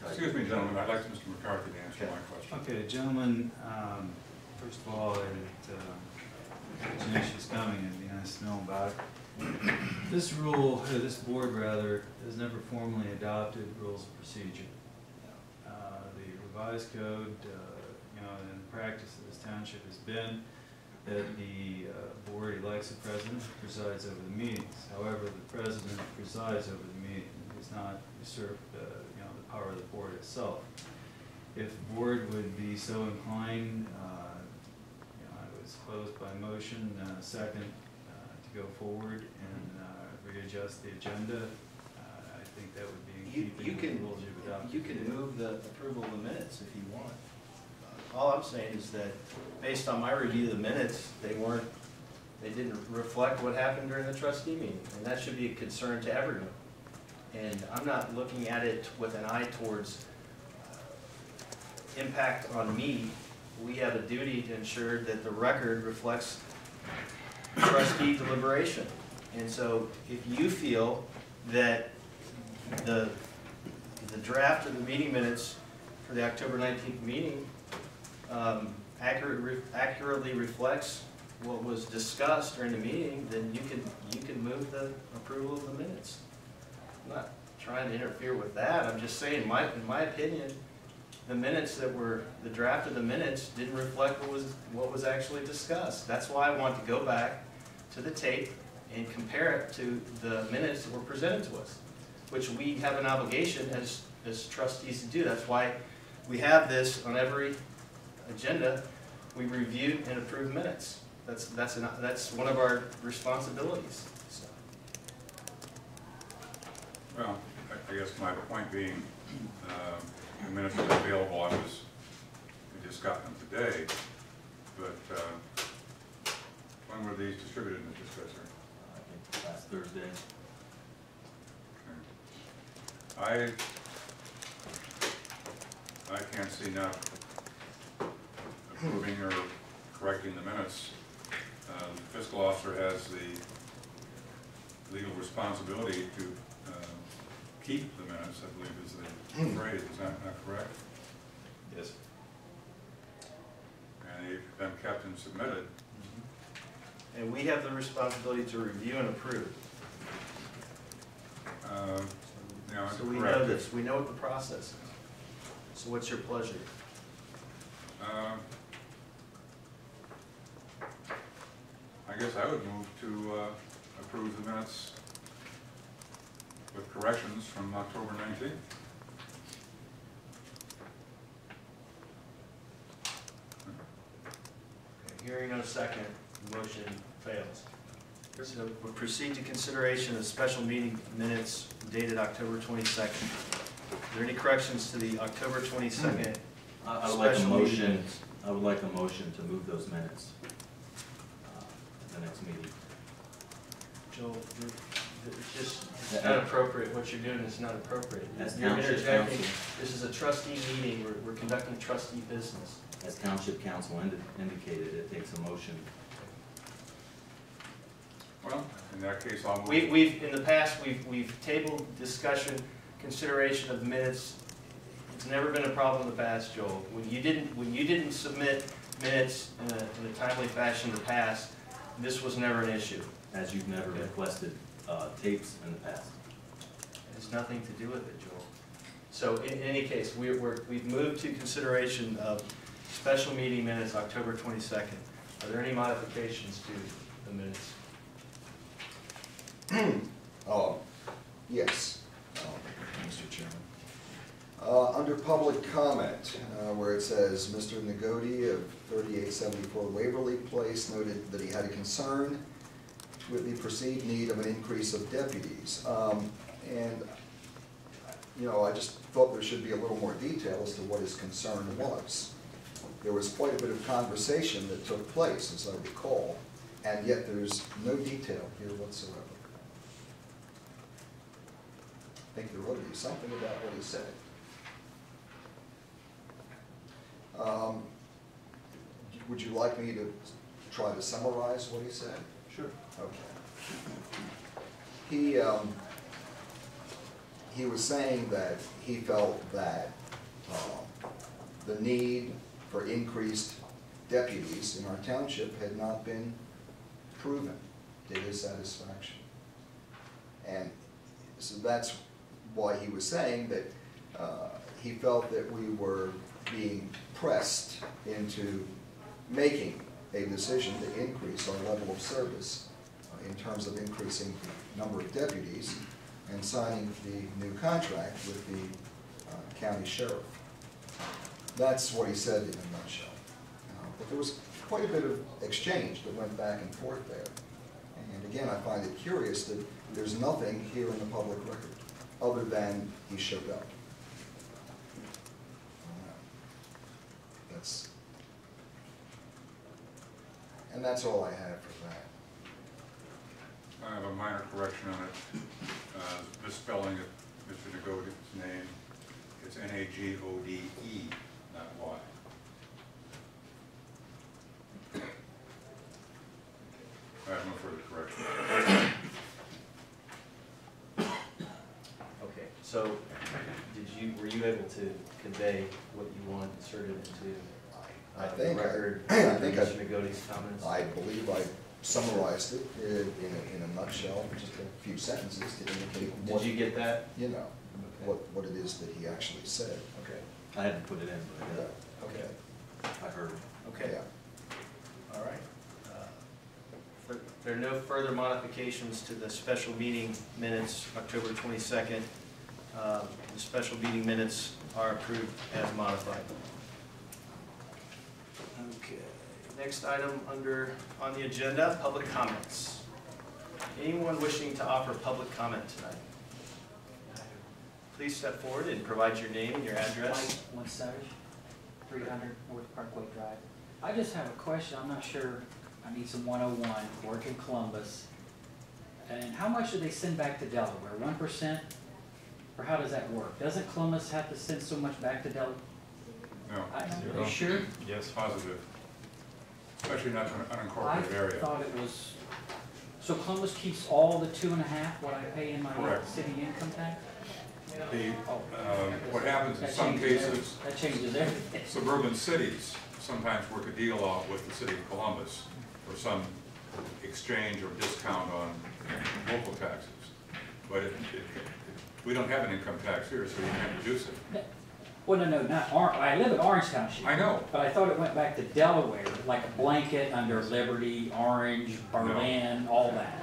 Excuse me, gentlemen, I'd like Mr. McCarthy to answer my question. Okay, gentlemen, first of all, Janice is coming, and it'd be nice to know about it. This rule, or this board rather, has never formally adopted rules of procedure. The revised code, and the practice of this township has been that the board elects a president who presides over the meetings. However, the president presides over the meeting. He does not usurp the power of the board itself. If the board would be so inclined, I would suppose by motion, second, to go forward and readjust the agenda. I think that would be in keeping with the rules you've adopted. You can move the approval of the minutes if you want. All I'm saying is that based on my review of the minutes, they didn't reflect what happened during the trustee meeting, and that should be a concern to everyone. And I'm not looking at it with an eye towards impact on me. We have a duty to ensure that the record reflects trustee deliberation. And so if you feel that the draft of the meeting minutes for the October 19th meeting accurately reflects what was discussed during the meeting, then you can move the approval of the minutes. I'm not trying to interfere with that. I'm just saying, in my opinion, the minutes that were, the draft of the minutes didn't reflect what was actually discussed. That's why I want to go back to the tape and compare it to the minutes that were presented to us, which we have an obligation as trustees to do. That's why we have this on every agenda. We review and approve minutes. That's one of our responsibilities. So. Well, I guess my point being, the minutes are available. We just got them today, but when were these distributed, Mr. Spitzer? I think last Thursday. Okay. I can't see now approving or correcting the minutes. The fiscal officer has the legal responsibility to keep the minutes, I believe is the phrase. Is that not correct? Yes. And they've been kept and submitted. Mm-hmm. And we have the responsibility to review and approve. So we know this. We know what the process is. So what's your pleasure? I guess I would move to approve the minutes with corrections from October 19th. Okay, hearing no second, the motion fails. So we'll proceed to consideration of special meeting minutes dated October 22nd. Are there any corrections to the October 22nd I would like a motion. I would like a motion to move those minutes at the next meeting. Joel, it's not appropriate. What you're doing is not appropriate. As You're Township interjecting. Council. This is a trustee meeting. We're conducting trustee business. As Township Council indicated, it takes a motion. Well, in that case, I'll move. We've in the past we've tabled discussion, consideration of minutes. It's never been a problem in the past, Joel. When you didn't submit minutes in a timely fashion in the past, this was never an issue. As you've never requested tapes in the past. It has nothing to do with it, Joel. So in any case, we've moved to consideration of special meeting minutes October 22nd. Are there any modifications to the minutes? Yes, Mr. Chairman. Under public comment, where it says Mr. Negodi of 3874 Waverly Place noted that he had a concern with the perceived need of an increase of deputies. And I just thought there should be a little more detail as to what his concern was. There was quite a bit of conversation that took place, as I recall, and yet there's no detail here whatsoever. I think there ought to be something about what he said. Would you like me to try to summarize what he said? Sure. Okay. he was saying that he felt that the need for increased deputies in our township had not been proven to his satisfaction. And so that's why he was saying that he felt that we were being pressed into making a decision to increase our level of service in terms of increasing the number of deputies and signing the new contract with the county sheriff. That's what he said in a nutshell. But there was quite a bit of exchange that went back and forth there. And again, I find it curious that there's nothing here in the public record other than he showed up. And that's all I have for that. I have a minor correction on it. Misspelling of Mr. Nagode's name. It's N-A-G-O-D-E, not Y. I have no further correction. Okay, so were you able to convey what you want inserted into I the think record? I think Mr. Nagode's comments? I believe I summarized it in a nutshell, just a few sentences to indicate what, Did you get that? you know, Okay. what it is that he actually said. Okay, I hadn't put it in, Yeah. but okay, I heard it. okay, Yeah. all right. If there are no further modifications to the special meeting minutes, October 22nd, the special meeting minutes are approved as modified. Okay, next item on the agenda, public comments. Anyone wishing to offer public comment tonight? Please step forward and provide your name and your address. Mike, 1 Savage, 300 North Parkway Drive. I just have a question. I'm not sure. I need some 101, work in Columbus. And how much do they send back to Delaware? 1%? Or how does that work? Doesn't Columbus have to send so much back to Delaware? No, Are you sure? yes, positive. Especially not to an I unincorporated area. thought it was, so Columbus keeps all the 2.5 what I pay in my Correct. city income tax? What happens in That some changes cases, That changes everything. suburban cities sometimes work a deal out with the city of Columbus for some exchange or discount on local taxes. But we don't have an income tax here, so you can't reduce it. Well, no, not I live in Orange Township. I know. But I thought it went back to Delaware, like a blanket under Liberty, Orange, Berlin, all that.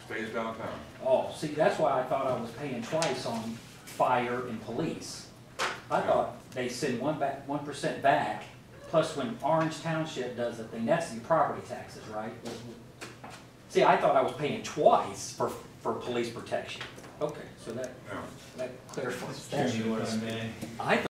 Stays downtown. Oh, see, that's why I thought I was paying twice on fire and police. I thought they send 1% back, plus when Orange Township does the thing, that's the property taxes, right? See, I thought I was paying twice for police protection. Okay, so that Yeah. clarifies. Chairman, what I may. I thought